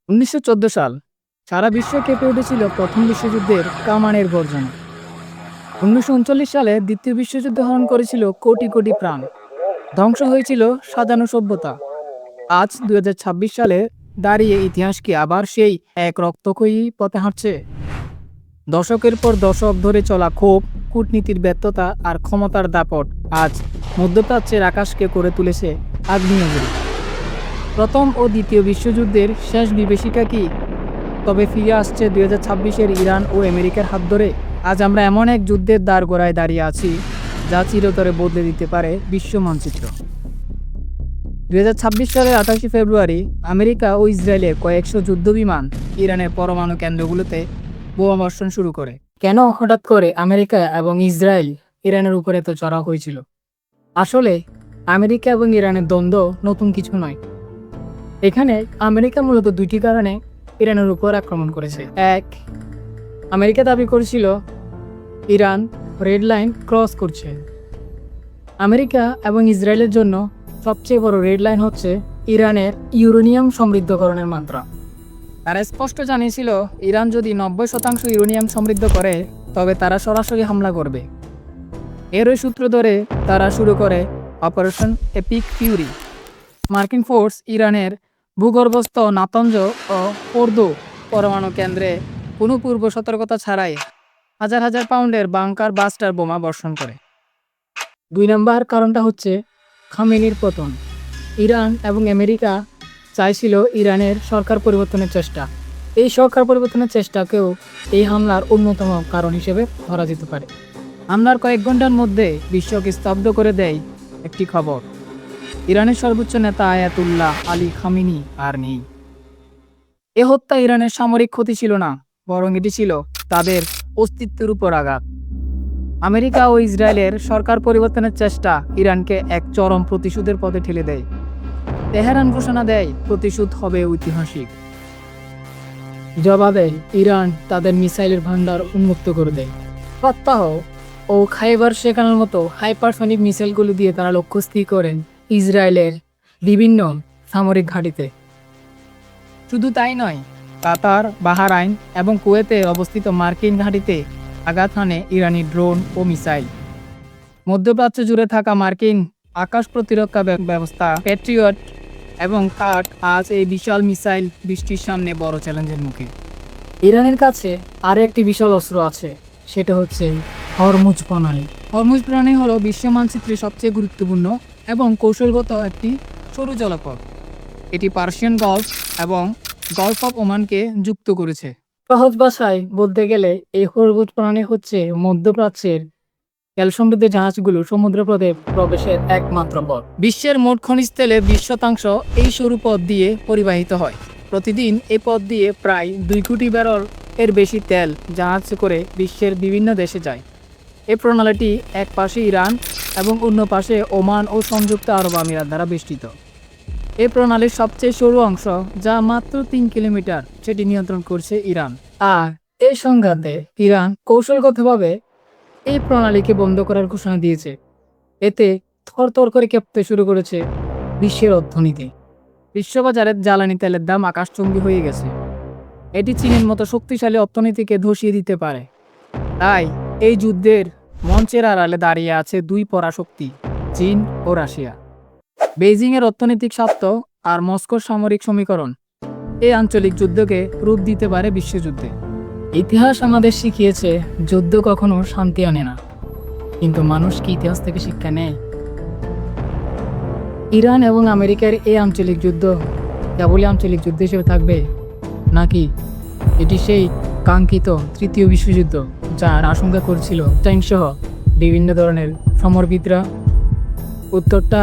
1914 সাল সারা বিশ্ব কেঁপে উঠেছিল প্রথম বিশ্বযুদ্ধের কামানের গর্জনে। 1939 সালে দ্বিতীয় বিশ্বযুদ্ধ হরণ করেছিল কোটি কোটি প্রাণ, ধ্বংস হয়েছিল সাজানো সভ্যতা। আজ 2026 সালে দাঁড়িয়ে ইতিহাস কি আবার সেই এক রক্তক্ষয়ী পথে হাঁটছে? দশকের পর দশক ধরে চলা ক্ষোভ, কূটনীতির ব্যর্থতা আর ক্ষমতার দাপট আজ মধ্যপ্রাচ্যের আকাশকে করে তুলেছে আগ্নেয়গিরি। প্রথম ও দ্বিতীয় বিশ্বযুদ্ধের শেষ বিভীষিকা কি তবে ফিরে আসছে 2026-এর ইরান ও আমেরিকার হাত ধরে? আজ আমরা এমন এক যুদ্ধের দ্বারগোড়ায় দাঁড়িয়ে আছি যা চিরতরে বদলে দিতে পারে বিশ্ব মানচিত্র। 2026 সালের 28 ফেব্রুয়ারি আমেরিকা ও ইসরায়েলের কয়েকশো যুদ্ধবিমান ইরানের পরমাণু কেন্দ্রগুলোতে বোমাবর্ষণ শুরু করে। কেন হঠাৎ করে আমেরিকা এবং ইসরায়েল ইরানের উপরে এত চড়াও হয়েছিল? আসলে আমেরিকা এবং ইরানের দ্বন্দ্ব নতুন কিছু নয়। এখানে আমেরিকা মূলত দুইটি কারণে ইরানের উপর আক্রমণ করেছে। এক, আমেরিকা দাবি করেছিল ইরান রেড লাইন ক্রস করছে। আমেরিকা এবং ইসরায়েলের জন্য সবচেয়ে বড় রেড লাইন হচ্ছে ইরানের ইউরেনিয়াম সমৃদ্ধকরণের মাত্রা। তারা স্পষ্ট জানিয়েছিল ইরান যদি 90% ইউরেনিয়াম সমৃদ্ধ করে তবে তারা সরাসরি হামলা করবে। এরই সূত্র ধরে তারা শুরু করে অপারেশন এপিক ফিউরি। মার্কিন ফোর্স ইরানের ভূগর্ভস্থ নাতঞ্জ ও ফোর্দো পরমাণু কেন্দ্রে কোনো পূর্ব সতর্কতা ছাড়াই হাজার হাজার পাউন্ডের বাংকার বাস্টার বোমা বর্ষণ করে। 2 নম্বর কারণটা হচ্ছে খামেনির পতন। ইরান এবং আমেরিকা চাইছিল ইরানের সরকার পরিবর্তনের চেষ্টা। এই সরকার পরিবর্তনের চেষ্টাকেও এই হামলার অন্যতম কারণ হিসেবে ধরা যেতে পারে। হামলার কয়েক ঘন্টার মধ্যে বিশ্বকে স্তব্ধ করে দেয় একটি খবর: ইরানের সর্বোচ্চ নেতা আয়াতুল্লাহ আলী খামেনি আর নেই। এ হত্যা ইরানের সামরিক ক্ষতি ছিল না, বরং এটি ছিল তাদের অস্তিত্বের উপর আঘাত। আমেরিকা ও ইসরায়েলের সরকার পরিবর্তনের চেষ্টা ইরানকে এক চরম প্রতিশোধের পথে ঠেলে দেয়। তেহরান ঘোষণা দেয় প্রতিশোধ হবে ঐতিহাসিক। জবাবে ইরান তাদের মিসাইলের ভান্ডার উন্মুক্ত করে দেয়। ফাত্তাহ ও খাইবার শেখানোর মতো হাইপারসনিক মিসাইলগুলো দিয়ে তারা লক্ষ্য স্থির করেন ইসরায়েলের বিভিন্ন সামরিক ঘাঁটিতে। শুধু তাই নয়, কাতার, বাহরাইন এবং কুয়েতে অবস্থিত মার্কিন ঘাঁটিতে আঘাত হানে ইরানি ড্রোন ও মিসাইল। মধ্যপ্রাচ্য জুড়ে থাকা মার্কিন আকাশ প্রতিরক্ষা ব্যবস্থা প্যাট্রিয়ট এবং কাট আজ এই বিশাল মিসাইল বৃষ্টির সামনে বড় চ্যালেঞ্জের মুখে। ইরানের কাছে আরও একটি বিশাল অস্ত্র আছে, সেটা হচ্ছে হরমুজ প্রণালী। হরমুজ প্রণালী হলো বিশ্ব মানচিত্রে সবচেয়ে গুরুত্বপূর্ণ এবং কৌশলগত একটি সরু জলপথ। এটি পার্সিয়ান গলফ এবং গলফ অফ ওমানকে যুক্ত করেছে। সহজ ভাষায় বলতে গেলে এই হরমুজ প্রণালী হচ্ছে মধ্যপ্রাচ্যের তেল সমৃদ্ধ জাহাজগুলো সমুদ্রপথে প্রবেশের একমাত্র পথ। বিশ্বের মোট খনিজ তেলের 20% এই সরু পথ দিয়ে পরিবাহিত হয়। প্রতিদিন এই পথ দিয়ে প্রায় 2 কোটি ব্যারেল এর বেশি তেল জাহাজ করে বিশ্বের বিভিন্ন দেশে যায়। এই প্রণালীটি এক পাশে ইরান এবং অন্য পাশে ওমান ও সংযুক্ত আরব আমিরাত দ্বারা বেষ্টিত। এই প্রণালীর সবচেয়ে সরু অংশ, যা মাত্র 3 কিলোমিটার, সেটি নিয়ন্ত্রণ করছে ইরান। আর এই সংঘাতে ইরান কৌশলগতভাবে এই প্রণালীকে বন্ধ করার ঘোষণা দিয়েছে। এতে থরথর করে কাঁপতে শুরু করেছে বিশ্বের অর্থনীতি। বিশ্ববাজারে জ্বালানি তেলের দাম আকাশচুম্বী হয়ে গেছে। এটি চীনের মতো শক্তিশালী অর্থনীতিকে ধসিয়ে দিতে পারে। তাই এই যুদ্ধের মঞ্চের আড়ালে দাঁড়িয়ে আছে 2 পরাশক্তি, চীন ও রাশিয়া। বেইজিংয়ের অর্থনৈতিক স্বার্থ আর মস্কোর সামরিক সমীকরণ এই আঞ্চলিক যুদ্ধকে রূপ দিতে পারে বিশ্বযুদ্ধে। ইতিহাস আমাদের শিখিয়েছে যুদ্ধ কখনো শান্তি আনে না, কিন্তু মানুষ কি ইতিহাস থেকে শিক্ষা নেয়? ইরান এবং আমেরিকার এই আঞ্চলিক যুদ্ধ কেবলই আঞ্চলিক যুদ্ধ হিসেবে থাকবে, নাকি এটি সেই কাঙ্ক্ষিত তৃতীয় বিশ্বযুদ্ধ যার আশঙ্কা করছিল চীন সহ বিভিন্ন ধরনের সমরবিদরা? উত্তরটা